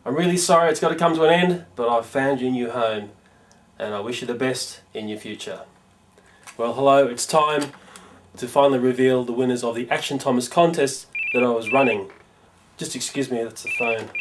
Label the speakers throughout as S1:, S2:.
S1: I'm really sorry it's got to come to an end, but I've found you a new home, and I wish you the best in your future. Well, hello, it's time to finally reveal the winners of the Action Thomas contest that I was running. Just excuse me, that's the phone.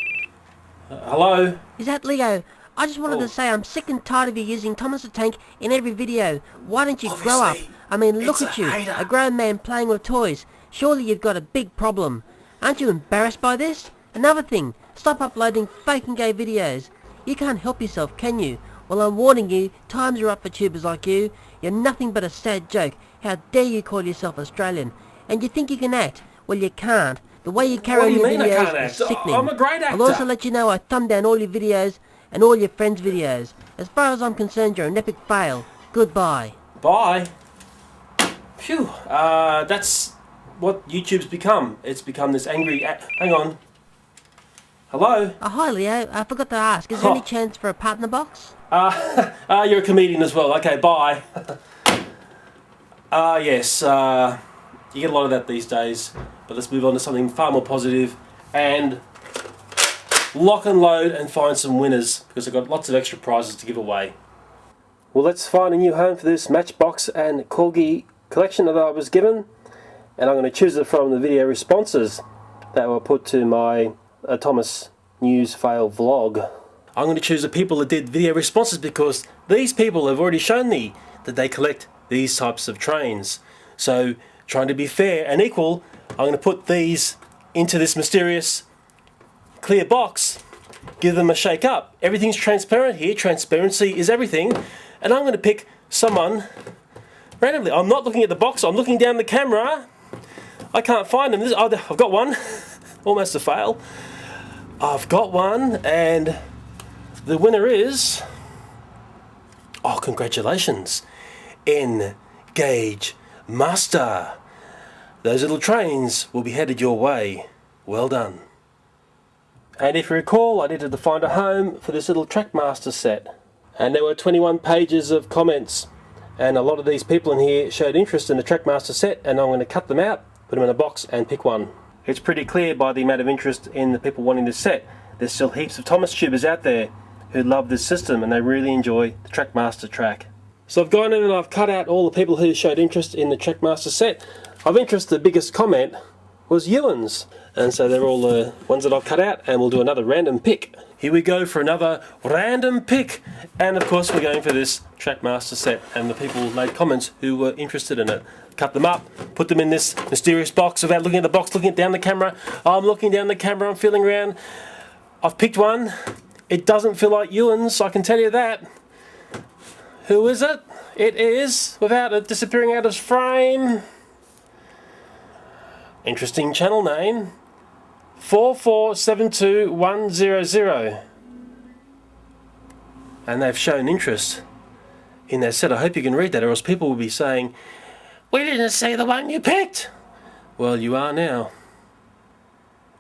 S1: Hello?
S2: Is that Leo? I just wanted to say I'm sick and tired of you using Thomas the Tank in every video. Why don't you grow up? I mean, look at you, a grown man playing with toys. Surely you've got a big problem. Aren't you embarrassed by this? Another thing, stop uploading fake and gay videos. You can't help yourself, can you? Well, I'm warning you, times are up for tubers like you. You're nothing but a sad joke. How dare you call yourself Australian? And you think you can act? Well, you can't. The way you carry on your videos is sickening.
S1: I'm a great actor.
S2: I'll also let you know I thumb down all your videos and all your friends' videos. As far as I'm concerned, you're an epic fail. Goodbye.
S1: Bye. Phew. That's what YouTube's become. It's become this angry... Hang on. Hello?
S2: Oh, hi, Leo. I forgot to ask. Is there any chance for a partner box?
S1: You're a comedian as well. Okay, bye. Yes. You get a lot of that these days. But let's move on to something far more positive and lock and load and find some winners, because I've got lots of extra prizes to give away. Well, let's find a new home for this Matchbox and Corgi collection that I was given, and I'm going to choose it from the video responses that were put to my Thomas News Fail vlog. I'm going to choose the people that did video responses because these people have already shown me that they collect these types of trains. So, trying to be fair and equal, I'm going to put these into this mysterious clear box, give them a shake up. Everything's transparent here, transparency is everything, and I'm going to pick someone randomly. I'm not looking at the box, I'm looking down the camera. I can't find them. I've got one, almost a fail. I've got one, and the winner is, oh, congratulations, Engage Master. Those little trains will be headed your way. Well done. And if you recall, I needed to find a home for this little Trackmaster set. And there were 21 pages of comments. And a lot of these people in here showed interest in the Trackmaster set, and I'm going to cut them out, put them in a box and pick one. It's pretty clear by the amount of interest in the people wanting this set. There's still heaps of Thomas tubers out there who love this system and they really enjoy the Trackmaster track. So I've gone in and I've cut out all the people who showed interest in the Trackmaster set. Of interest, the biggest comment was Ewan's, and so they're all the ones that I've cut out, and we'll do another random pick. Here we go for another random pick, and of course we're going for this Trackmaster set, and the people made comments who were interested in it. Cut them up, put them in this mysterious box without looking at the box, looking down the camera. I'm looking down the camera, I'm feeling around. I've picked one. It doesn't feel like Ewan's, I can tell you that. Who is it? It is, without it disappearing out of frame. Interesting channel name, 4472100. And they've shown interest in their set. I hope you can read that, or else people will be saying, "We didn't see the one you picked." Well, you are now.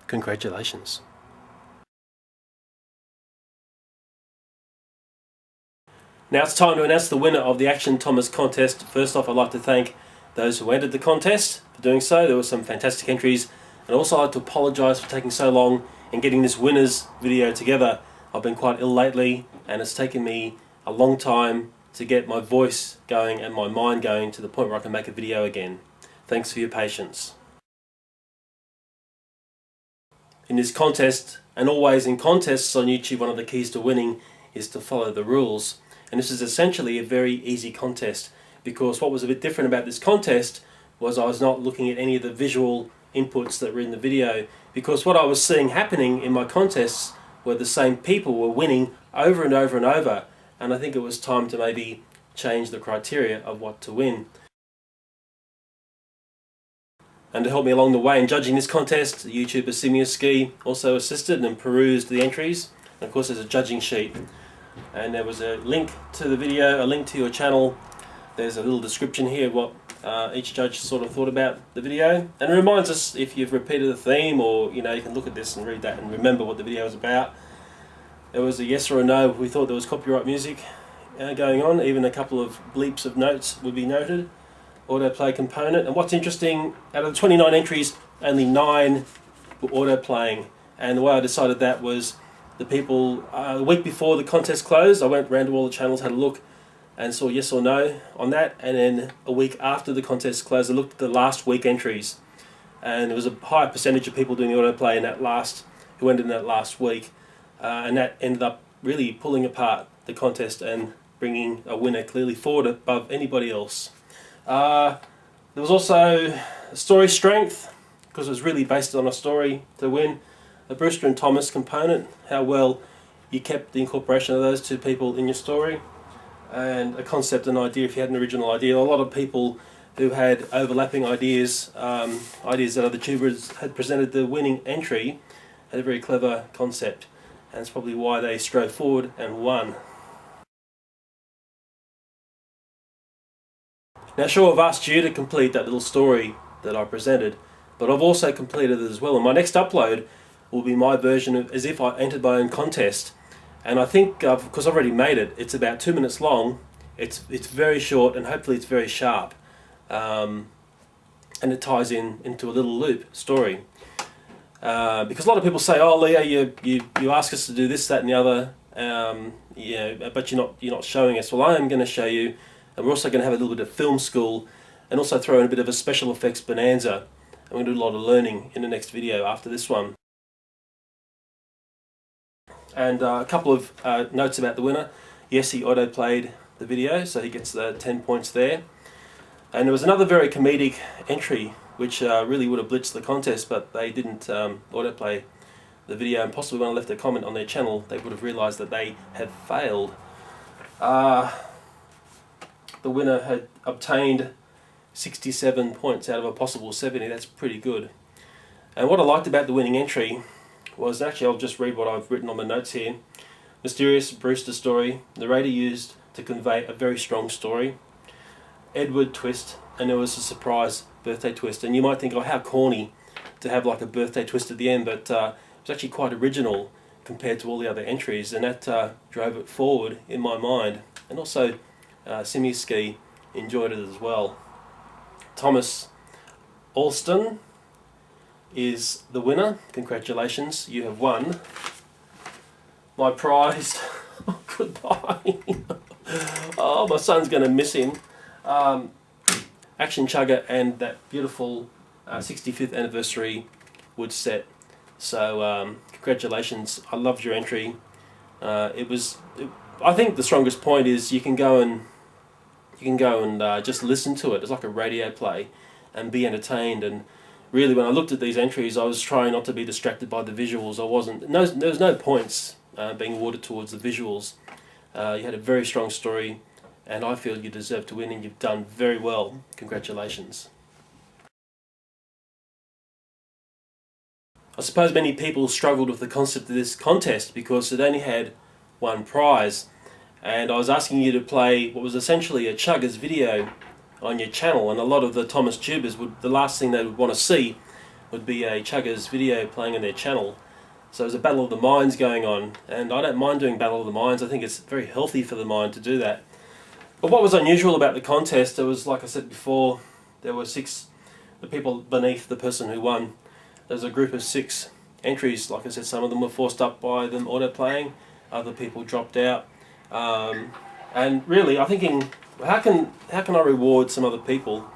S1: Congratulations. Now it's time to announce the winner of the Action Thomas contest. First off, I'd like to thank those who entered the contest for doing so. There were some fantastic entries, and also I'd like to apologise for taking so long in getting this winners video together. I've been quite ill lately, and it's taken me a long time to get my voice going and my mind going to the point where I can make a video again. Thanks for your patience. In this contest, and always in contests on YouTube, one of the keys to winning is to follow the rules. And this is essentially a very easy contest, because what was a bit different about this contest was I was not looking at any of the visual inputs that were in the video, because what I was seeing happening in my contests were the same people were winning over and over and over, and I think it was time to maybe change the criteria of what to win. And to help me along the way in judging this contest, the YouTuber Simioski also assisted and perused the entries. And of course there's a judging sheet, and there was a link to the video, a link to your channel. There's a little description here of what each judge sort of thought about the video, and it reminds us if you've repeated a theme, or you can look at this and read that and remember what the video is about. There was a yes or a no. We thought there was copyright music going on, even a couple of bleeps of notes would be noted. Autoplay component, and what's interesting, out of the 29 entries, only 9 were auto playing, and the way I decided that was the people, a week before the contest closed, I went around to all the channels, had a look, and saw yes or no on that. And then a week after the contest closed, I looked at the last week entries, and there was a high percentage of people doing the autoplay in that who went in that last week, and that ended up really pulling apart the contest and bringing a winner clearly forward above anybody else. There was also story strength, because it was really based on a story to win. The Brewster and Thomas component, how well you kept the incorporation of those two people in your story, and a concept and idea if you had an original idea. A lot of people who had overlapping ideas, ideas that other tubers had presented the winning entry, had a very clever concept, and that's probably why they strode forward and won. Now sure, I've asked you to complete that little story that I presented, but I've also completed it as well, and my next upload will be my version of as if I entered my own contest. And I think, because I've already made it, it's about 2 minutes long, it's very short, and hopefully it's very sharp. And it ties into a little loop story. Because a lot of people say, "Oh, Leo, you ask us to do this, that, and the other, but you're not showing us." Well, I am going to show you, and we're also going to have a little bit of film school, and also throw in a bit of a special effects bonanza. And we're going to do a lot of learning in the next video after this one. And a couple of notes about the winner. Yes, he auto-played the video, so he gets the 10 points there. And there was another very comedic entry which really would have blitzed the contest, but they didn't autoplay the video, and possibly when I left a comment on their channel they would have realised that they had failed. The winner had obtained 67 points out of a possible 70. That's pretty good. And what I liked about the winning entry was, actually I'll just read what I've written on my notes here. Mysterious Brewster story. Narrator used to convey a very strong story. Edward twist, and there was a surprise birthday twist. And you might think, oh, how corny to have like a birthday twist at the end, but it was actually quite original compared to all the other entries, and that drove it forward in my mind. And also Simiski enjoyed it as well. Thomas Alston is the winner. Congratulations, you have won my prize. Oh, goodbye. Oh, my son's going to miss him. Action Chugger and that beautiful 65th anniversary wood set. So congratulations, I loved your entry. I think the strongest point is you can go and just listen to it. It's like a radio play and be entertained. And really, when I looked at these entries, I was trying not to be distracted by the visuals. There was no points being awarded towards the visuals. You had a very strong story, and I feel you deserve to win, and you've done very well. Congratulations. I suppose many people struggled with the concept of this contest because it only had one prize, and I was asking you to play what was essentially a Chuggers video on your channel, and a lot of the Thomas tubers the last thing they would want to see would be a Chuggers video playing on their channel. So there's a battle of the minds going on, and I don't mind doing battle of the minds. I think it's very healthy for the mind to do that. But what was unusual about the contest, there was, like I said before, there were the people beneath the person who won. There was a group of 6 entries. Like I said, some of them were forced up by them auto-playing, other people dropped out. And really, I'm thinking, how can I reward some other people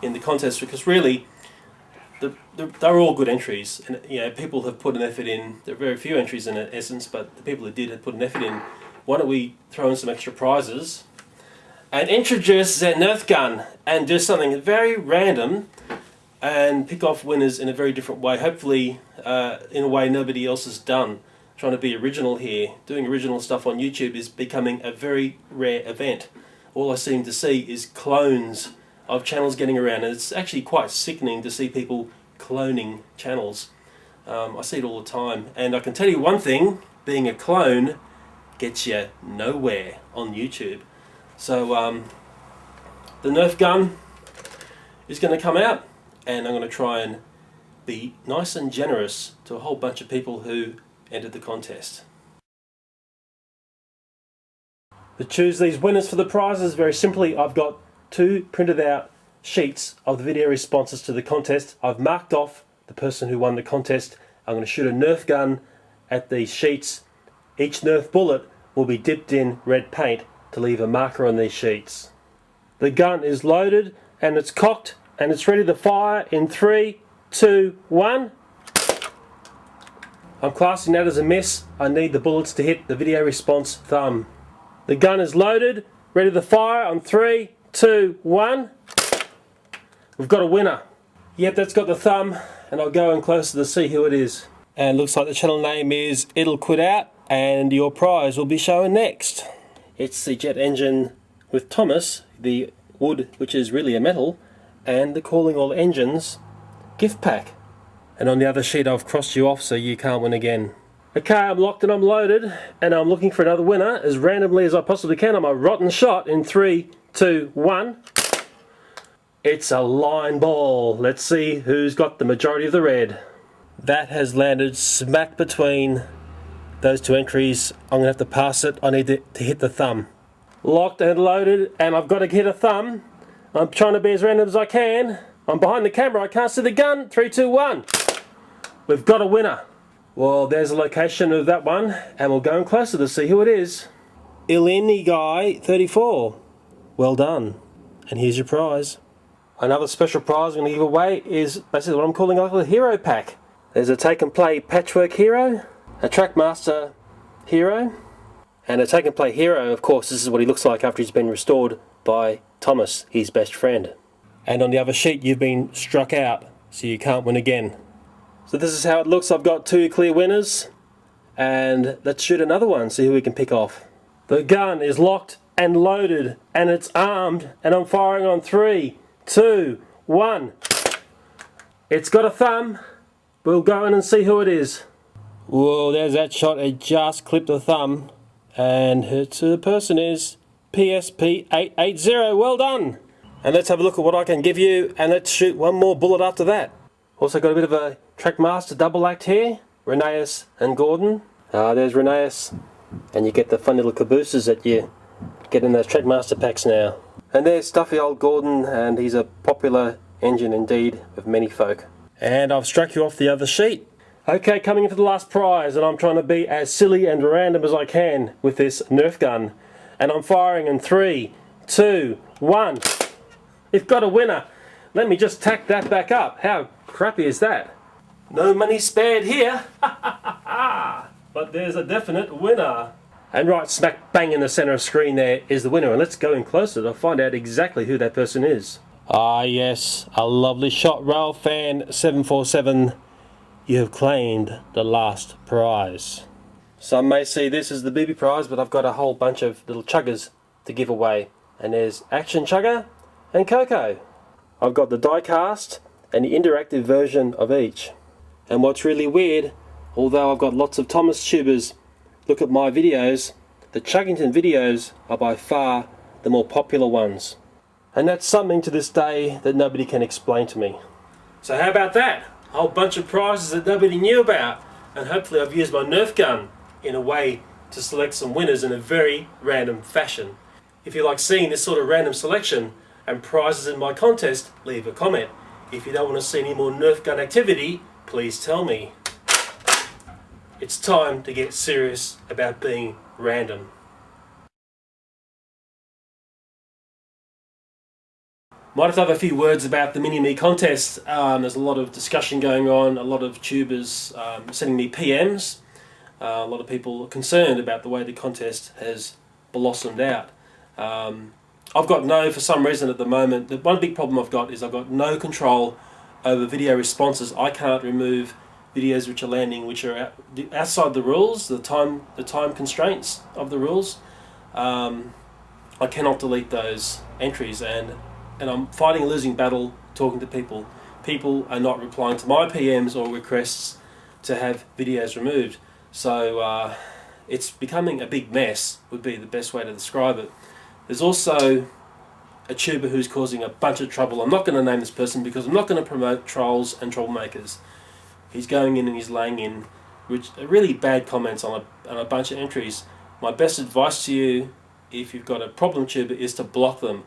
S1: in the contest? Because really, they're all good entries, and people have put an effort in. There are very few entries in essence, but the people who did had put an effort in. Why don't we throw in some extra prizes and introduce the Nerf gun and do something very random and pick off winners in a very different way, hopefully in a way nobody else has done. Trying to be original here. Doing original stuff on YouTube is becoming a very rare event. All I seem to see is clones of channels getting around, and it's actually quite sickening to see people cloning channels. I see it all the time, and I can tell you one thing, being a clone gets you nowhere on YouTube. So the Nerf gun is going to come out, and I'm going to try and be nice and generous to a whole bunch of people who entered the contest. To choose these winners for the prizes, very simply, I've got 2 printed out sheets of the video responses to the contest. I've marked off the person who won the contest. I'm going to shoot a Nerf gun at these sheets, Each Nerf bullet will be dipped in red paint to leave a marker on these sheets. The gun is loaded and it's cocked and it's ready to fire in 3, 2, 1. I'm classing that as a miss. I need the bullets to hit the video response thumb. The gun is loaded, ready to fire on 3, 2, 1. We've got a winner. Yep, that's got the thumb, and I'll go in closer to see who it is. And looks like the channel name is It'll Quit Out, and your prize will be shown next. It's the jet engine with Thomas, the wood which is really a metal, and the Calling All Engines gift pack. And on the other sheet I've crossed you off so you can't win again. Okay, I'm locked and I'm loaded, and I'm looking for another winner as randomly as I possibly can on my rotten shot in 3, 2, 1. It's a line ball. Let's see who's got the majority of the red. That has landed smack between those two entries. I'm going to have to pass it. I need to hit the thumb. Locked and loaded, and I've got to hit a thumb. I'm trying to be as random as I can. I'm behind the camera, I can't see the gun. 3, 2, 1. We've got a winner. Well, there's the location of that one, and we'll go in closer to see who it is. Ilini Guy 34. Well done. And here's your prize. Another special prize I'm going to give away is basically what I'm calling like a hero pack. There's a take and play patchwork hero, a Trackmaster hero, and a take and play hero. Of course, this is what he looks like after he's been restored by Thomas, his best friend. And on the other sheet you've been struck out, so you can't win again. So this is how it looks. I've got 2 clear winners, and let's shoot another one, see who we can pick off. The gun is locked and loaded, and it's armed, and I'm firing on 3, 2, 1. It's got a thumb. We'll go in and see who it is. Whoa, there's that shot. It just clipped the thumb, and the person is PSP880. Well done. And let's have a look at what I can give you, and let's shoot one more bullet after that. Also got a bit of a Trackmaster double act here, Rheneas and Gordon. There's Rheneas, and you get the fun little cabooses that you get in those Trackmaster packs now. And there's stuffy old Gordon, and he's a popular engine indeed with many folk. And I've struck you off the other sheet. Okay, coming into the last prize, and I'm trying to be as silly and random as I can with this Nerf gun. And I'm firing in 3, 2, 1. We've got a winner. Let me just tack that back up. How crappy is that? No money spared here. But there's a definite winner. And right smack bang in the center of screen there is the winner. And let's go in closer to find out exactly who that person is. Ah yes, a lovely shot, Rail Fan 747. You have claimed the last prize. Some may see this as the booby prize, but I've got a whole bunch of little chuggers to give away. And there's Action Chugger and Coco. I've got the die cast and the interactive version of each. And what's really weird, although I've got lots of Thomas tubers, look at my videos, the Chuggington videos are by far the more popular ones. And that's something to this day that nobody can explain to me. So how about that? A whole bunch of prizes that nobody knew about. And hopefully I've used my Nerf gun in a way to select some winners in a very random fashion. If you like seeing this sort of random selection and prizes in my contest, leave a comment. If you don't want to see any more Nerf gun activity, please tell me. It's time to get serious about being random. Might have to have a few words about the Mini-Me contest. There's a lot of discussion going on, a lot of tubers sending me PMs. A lot of people are concerned about the way the contest has blossomed out. For some reason at the moment, the one big problem I've got is I've got no control over video responses. I can't remove videos which are landing, which are outside the rules, the time constraints of the rules. I cannot delete those entries, and I'm fighting a losing battle talking to people. People are not replying to my PMs or requests to have videos removed. So it's becoming a big mess, would be the best way to describe it. There's also a tuber who's causing a bunch of trouble. I'm not going to name this person because I'm not going to promote trolls and troublemakers. He's going in and he's laying in really bad comments on a bunch of entries. My best advice to you, if you've got a problem tuber, is to block them.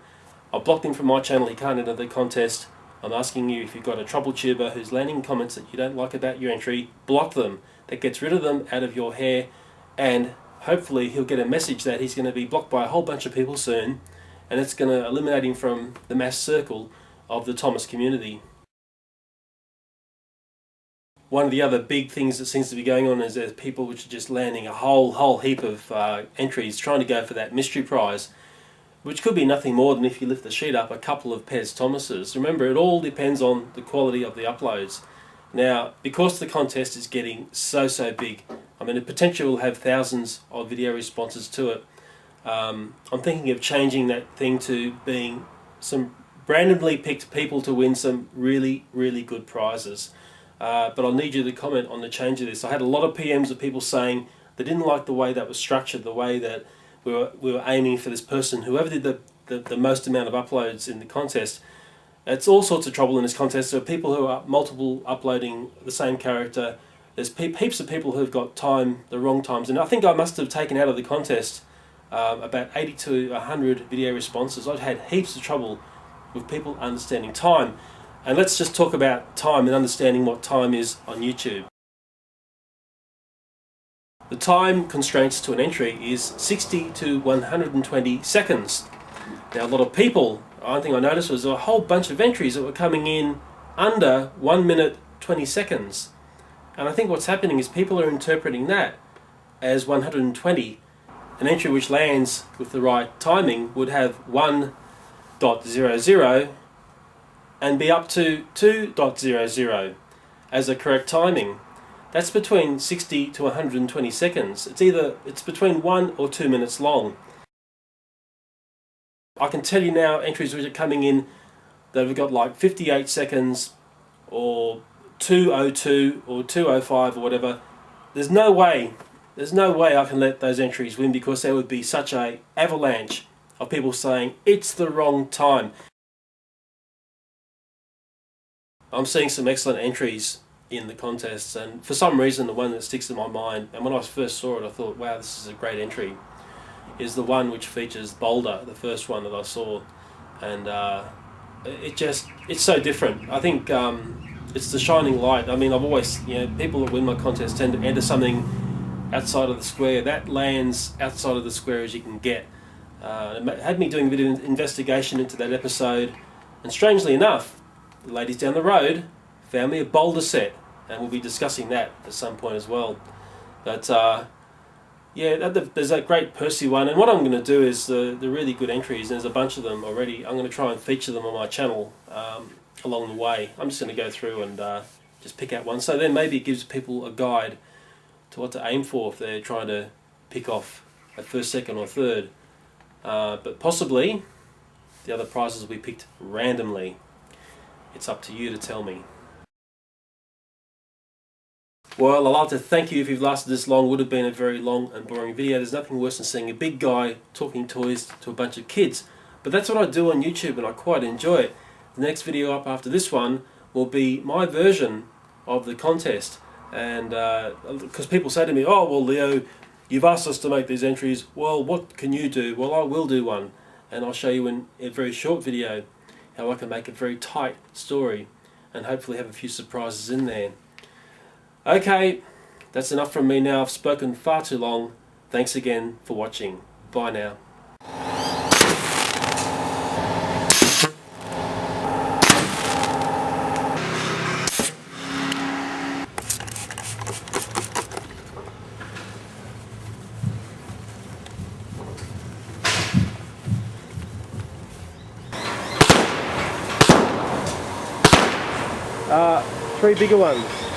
S1: I blocked him from my channel. He can't enter the contest. I'm asking you, if you've got a trouble tuber who's landing comments that you don't like about your entry, block them. That gets rid of them out of your hair and hopefully he'll get a message that he's going to be blocked by a whole bunch of people soon, and it's going to eliminate him from the mass circle of the Thomas community. One of the other big things that seems to be going on is there's people which are just landing a whole heap of entries trying to go for that mystery prize, which could be nothing more than, if you lift the sheet up, a couple of Pez Thomases. Remember, it all depends on the quality of the uploads. Now, because the contest is getting so big, I mean, the potential will have thousands of video responses to it. I'm thinking of changing that thing to being some randomly picked people to win some really good prizes. But I'll need you to comment on the change of this. I had a lot of PMs of people saying they didn't like the way that was structured, the way that we were aiming for this person, whoever did the most amount of uploads in the contest. It's all sorts of trouble in this contest. There are people who are multiple uploading the same character. There's heaps of people who've got the wrong times. And I think I must have taken out of the contest about 80 to 100 video responses. I've had heaps of trouble with people understanding time. And let's just talk about time and understanding what time is on YouTube. The time constraints to an entry is 60 to 120 seconds. Now, a lot of people, one thing I noticed was a whole bunch of entries that were coming in under 1 minute 20 seconds. And I think what's happening is people are interpreting that as 120. An entry which lands with the right timing would have 1.00 and be up to 2.00 as a correct timing. That's between 60 to 120 seconds. It's between 1 or 2 minutes long. I can tell you now entries which are coming in that have got like 58 seconds or 2:02 or 2:05 or whatever. There's no way I can let those entries win, because there would be such a avalanche of people saying it's the wrong time. I'm seeing some excellent entries in the contests, and for some reason the one that sticks in my mind, and when I first saw it I thought, wow, this is a great entry, is the one which features Boulder, the first one that I saw. And it's so different. I think it's the shining light. I mean, I've always, people that win my contest tend to enter something outside of the square. That lands outside of the square as you can get. It had me doing a bit of investigation into that episode, and strangely enough, the ladies down the road found me a Boulder set, and we'll be discussing that at some point as well. But there's that great Percy one, and what I'm going to do is the really good entries, and there's a bunch of them already. I'm going to try and feature them on my channel along the way. I'm just going to go through and just pick out one, so then maybe it gives people a guide to what to aim for if they're trying to pick off a first, second or third. But possibly the other prizes will be picked randomly. It's up to you to tell me. Well, I'd like to thank you if you've lasted this long. It would have been a very long and boring video. There's nothing worse than seeing a big guy talking toys to a bunch of kids. But that's what I do on YouTube, and I quite enjoy it. The next video up after this one will be my version of the contest. And because people say to me, oh, well, Leo, you've asked us to make these entries. Well, what can you do? Well, I will do one. And I'll show you in a very short video how I can make a very tight story and hopefully have a few surprises in there. Okay, that's enough from me now. I've spoken far too long. Thanks again for watching. Bye now. Three bigger ones.